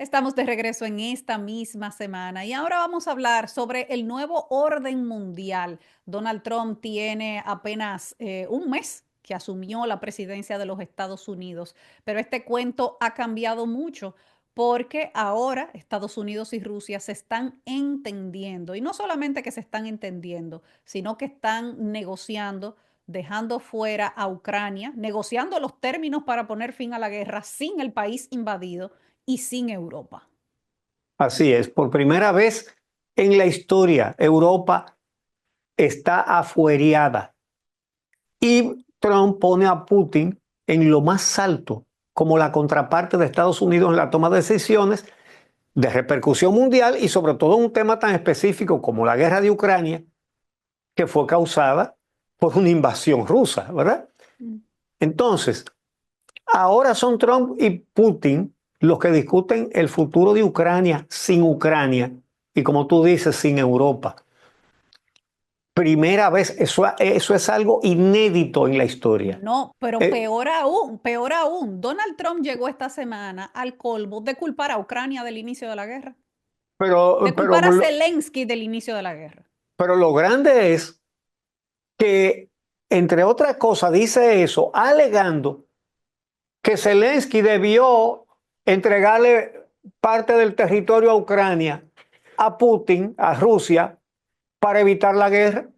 Estamos de regreso en esta misma semana y ahora vamos a hablar sobre el nuevo orden mundial. Donald Trump tiene apenas un mes que asumió la presidencia de los Estados Unidos, pero este cuento ha cambiado mucho porque ahora Estados Unidos y Rusia se están entendiendo y no solamente que se están entendiendo, sino que están negociando, dejando fuera a Ucrania, negociando los términos para poner fin a la guerra sin el país invadido y sin Europa. Así es, por primera vez en la historia, Europa está afuereada y Trump pone a Putin en lo más alto como la contraparte de Estados Unidos en la toma de decisiones de repercusión mundial y sobre todo un tema tan específico como la guerra de Ucrania, que fue causada por una invasión rusa, ¿verdad? Mm. Entonces, ahora son Trump y Putin los que discuten el futuro de Ucrania sin Ucrania y, como tú dices, sin Europa. Primera vez, eso es algo inédito en la historia. No, pero Eh, peor aún, Donald Trump llegó esta semana al colmo de culpar a Ucrania del inicio de la guerra, de pero, pero, culpar a Zelensky del inicio de la guerra. pero lo grande es que, entre otras cosas, dice eso alegando que Zelensky debió entregarle parte del territorio a Ucrania, a Putin, a Rusia, para evitar la guerra.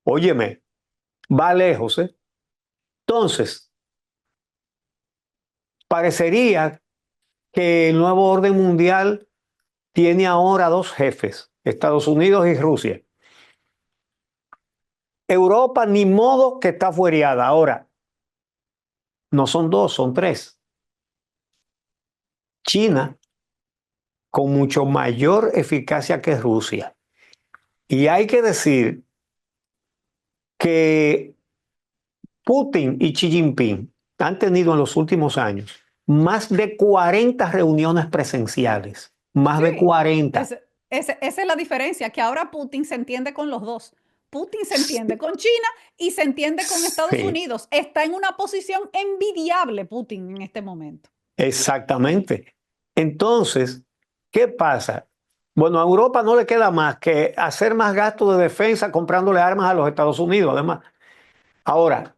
Óyeme, va lejos, ¿eh? Entonces, parecería que el nuevo orden mundial tiene ahora dos jefes, Estados Unidos y Rusia. Europa, ni modo que está fuereada. Ahora, no son dos, son tres. China, con mucho mayor eficacia que Rusia. Y hay que decir que Putin y Xi Jinping han tenido en los últimos años más de 40 reuniones presenciales. Más de Sí, 40. esa es la diferencia, que ahora Putin se entiende con los dos. Putin se entiende con China y se entiende con Estados Sí, Unidos. Está en una posición envidiable Putin en este momento. exactamente. Entonces, ¿qué pasa? Bueno, a Europa no le queda más que hacer más gasto de defensa comprándole armas a los Estados Unidos, además. Ahora,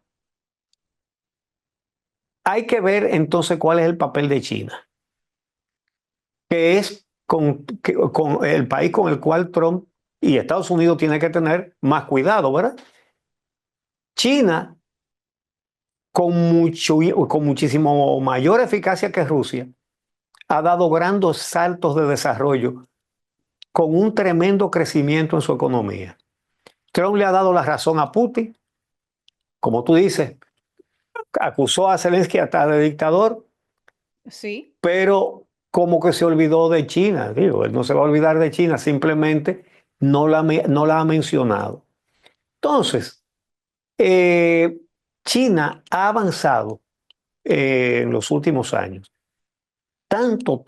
hay que ver entonces cuál es el papel de China, que es con el país con el cual Trump y Estados Unidos tienen que tener más cuidado, ¿verdad? China, con muchísimo mayor eficacia que Rusia, ha dado grandes saltos de desarrollo con un tremendo crecimiento en su economía. Trump le ha dado la razón a Putin, como tú dices, acusó a Zelensky hasta de dictador, Sí. pero como que se olvidó de China. Digo, él no se va a olvidar de China, simplemente no la ha mencionado. Entonces, eh, China ha avanzado en los últimos años, tanto,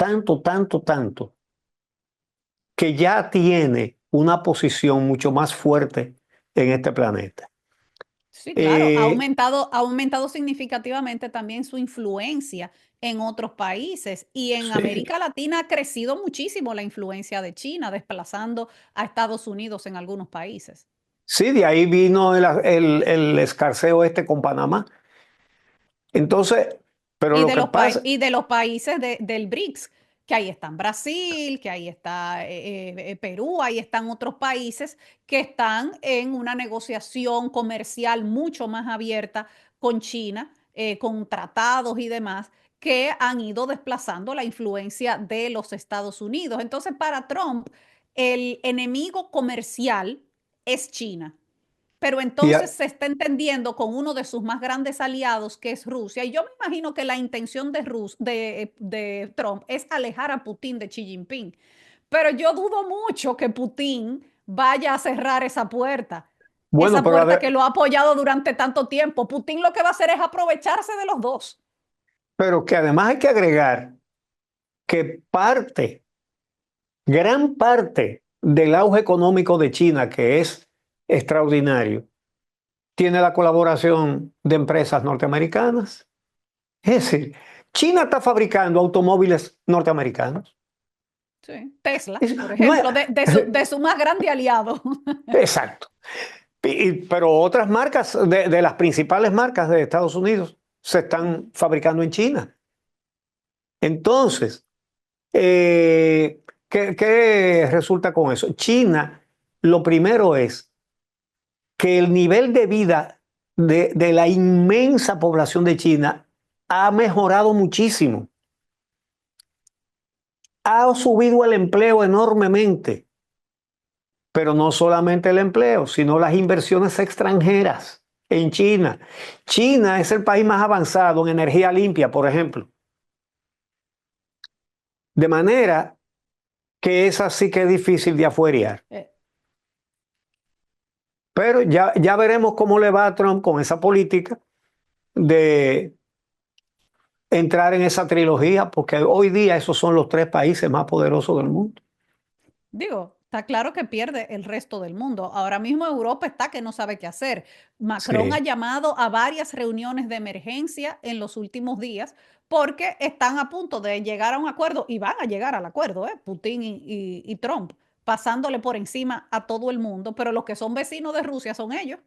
que ya tiene una posición mucho más fuerte en este planeta. Sí, claro, Eh, ha aumentado significativamente también su influencia en otros países y en sí, América Latina ha crecido muchísimo la influencia de China, desplazando a Estados Unidos en algunos países. sí, de ahí vino el escarceo este con Panamá. Entonces, pero lo que pasa, Y de los países del BRICS, que ahí están Brasil, que ahí está Perú, ahí están otros países que están en una negociación comercial mucho más abierta con China, con tratados y demás, que han ido desplazando la influencia de los Estados Unidos. Entonces, para Trump, el enemigo comercial es China, pero y entonces se está entendiendo con uno de sus más grandes aliados, que es Rusia. Y yo me imagino que la intención de Trump es alejar a Putin de Xi Jinping. Pero yo dudo mucho que Putin vaya a cerrar bueno, esa puerta que lo ha apoyado durante tanto tiempo. Putin lo que va a hacer es aprovecharse de los dos. pero que además hay que agregar que gran parte del auge económico de China, que es extraordinario, tiene la colaboración de empresas norteamericanas. Es decir, China está fabricando automóviles norteamericanos. Sí. Tesla, Es- por no es- ejemplo, de su más grande aliado. exacto. Pero otras marcas, de las principales marcas de Estados Unidos, se están fabricando en China. Entonces, ¿qué resulta con eso? China, lo primero es que el nivel de vida de la inmensa población de China ha mejorado muchísimo. Ha subido el empleo enormemente, pero no solamente el empleo, sino las inversiones extranjeras en China. China es el país más avanzado en energía limpia, por ejemplo. De manera que esa sí que es difícil de afuerear. Eh, Pero ya veremos cómo le va a Trump con esa política de entrar en esa trilogía, porque hoy día esos son los 3 países más poderosos del mundo. Digo, está claro que pierde el resto del mundo. Ahora mismo Europa está que no sabe qué hacer. Macron ha Sí, llamado a varias reuniones de emergencia en los últimos días porque están a punto de llegar a un acuerdo y van a llegar al acuerdo, Putin y Trump, pasándole por encima a todo el mundo, pero los que son vecinos de Rusia son ellos.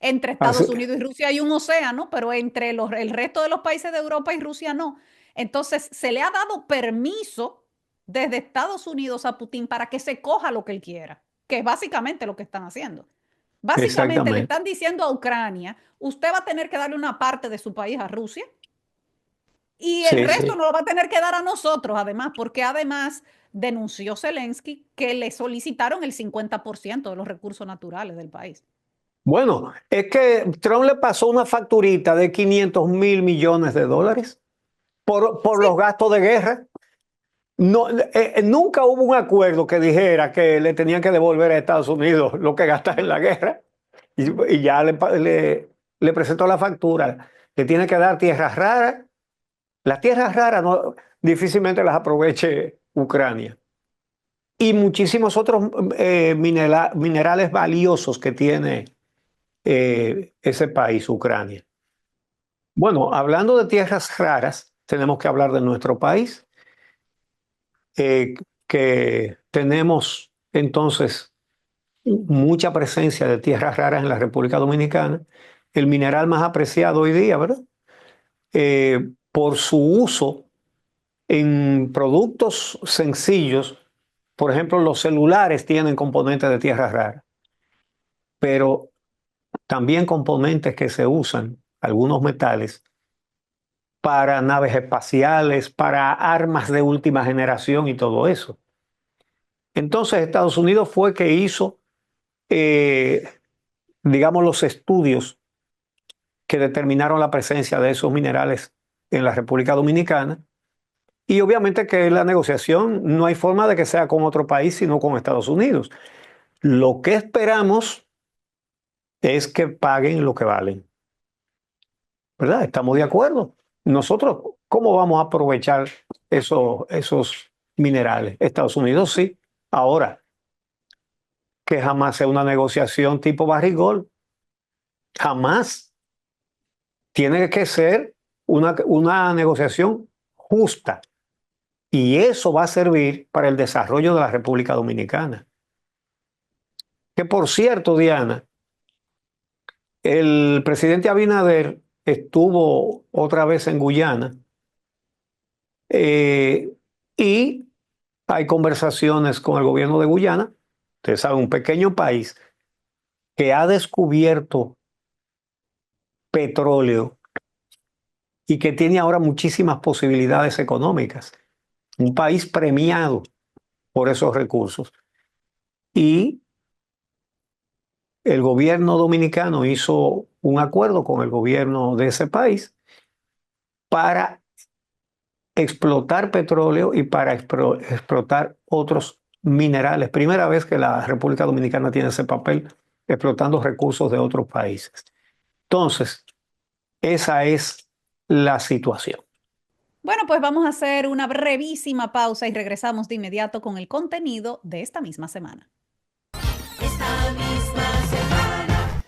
Entre así, Estados Unidos y Rusia hay un océano, pero entre el resto de los países de Europa y Rusia no. Entonces, se le ha dado permiso desde Estados Unidos a Putin para que se coja lo que él quiera, que es básicamente lo que están haciendo. Básicamente le exactamente. están diciendo a Ucrania, usted va a tener que darle una parte de su país a Rusia y el Sí, resto sí. nos lo va a tener que dar a nosotros, además, porque además denunció Zelensky que le solicitaron el 50% de los recursos naturales del país. Bueno, es que Trump le pasó una facturita de 500.000 millones de dólares por Sí, los gastos de guerra. No, nunca hubo un acuerdo que dijera que le tenían que devolver a Estados Unidos lo que gasta en la guerra. Y ya le presentó la factura. Le tiene que dar tierras raras. Las tierras raras no, difícilmente las aproveche Ucrania. Y muchísimos otros minerales valiosos que tiene ese país, Ucrania. Bueno, hablando de tierras raras, tenemos que hablar de nuestro país, eh, que tenemos entonces mucha presencia de tierras raras en la República Dominicana, el mineral más apreciado hoy día, ¿verdad? Por su uso en productos sencillos. Por ejemplo, los celulares tienen componentes de tierras raras, pero también componentes que se usan, algunos metales, para naves espaciales, para armas de última generación y todo eso. Entonces Estados Unidos fue que hizo, eh, digamos, los estudios que determinaron la presencia de esos minerales en la República Dominicana. Y obviamente que la negociación no hay forma de que sea con otro país, sino con Estados Unidos. Lo que esperamos es que paguen lo que valen, ¿verdad? Estamos de acuerdo. Nosotros, ¿cómo vamos a aprovechar esos minerales? Estados Unidos sí. Ahora, que jamás sea una negociación tipo barrigol, jamás. Tiene que ser una negociación justa y eso va a servir para el desarrollo de la República Dominicana. Que por cierto, Diana, el presidente Abinader estuvo otra vez en Guyana, eh, y hay conversaciones con el gobierno de Guyana. Ustedes saben, un pequeño país que ha descubierto petróleo y que tiene ahora muchísimas posibilidades económicas. Un país premiado por esos recursos. Y el gobierno dominicano hizo un acuerdo con el gobierno de ese país para explotar petróleo y para explotar otros minerales. Primera vez que la República Dominicana tiene ese papel, explotando recursos de otros países. Entonces, esa es la situación. bueno, pues vamos a hacer una brevísima pausa y regresamos de inmediato con el contenido de esta misma semana. Está bien.